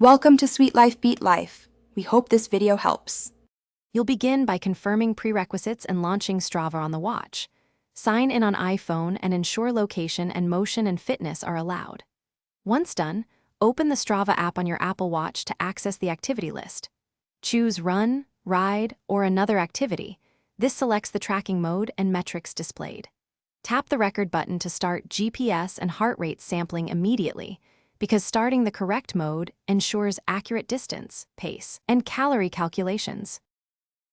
Welcome to Sweet Life Beat Life. We hope this video helps. You'll begin by confirming prerequisites and launching Strava on the watch. Sign in on iPhone and ensure location and motion and fitness are allowed. Once done, open the Strava app on your Apple Watch to access the activity list. Choose Run, Ride, or another activity. This selects the tracking mode and metrics displayed. Tap the record button to start GPS and heart rate sampling immediately, because starting the correct mode ensures accurate distance, pace, and calorie calculations.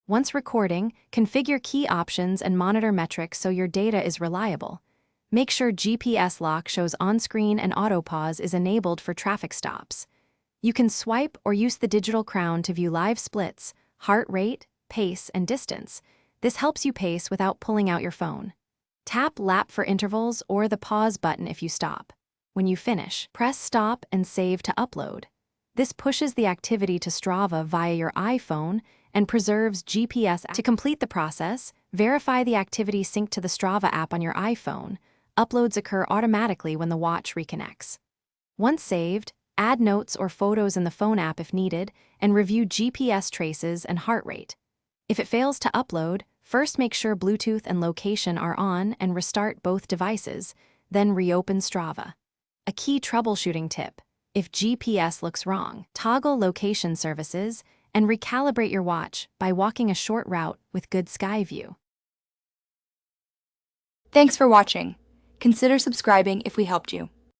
Once recording, configure key options and monitor metrics so your data is reliable. Make sure GPS lock shows on-screen and auto-pause is enabled for traffic stops. You can swipe or use the digital crown to view live splits, heart rate, pace, and distance. This helps you pace without pulling out your phone. Tap lap for intervals or the pause button if you stop. When you finish, press stop and save to upload. This pushes the activity to Strava via your iPhone and preserves GPS. To complete the process, verify the activity synced to the Strava app on your iPhone. Uploads occur automatically when the watch reconnects. Once saved, add notes or photos in the phone app if needed, and review GPS traces and heart rate. If it fails to upload, first make sure Bluetooth and location are on and restart both devices, then reopen Strava. A key troubleshooting tip: if GPS looks wrong, toggle location services and recalibrate your watch by walking a short route with good sky view. Thanks for watching. Consider subscribing if we helped you.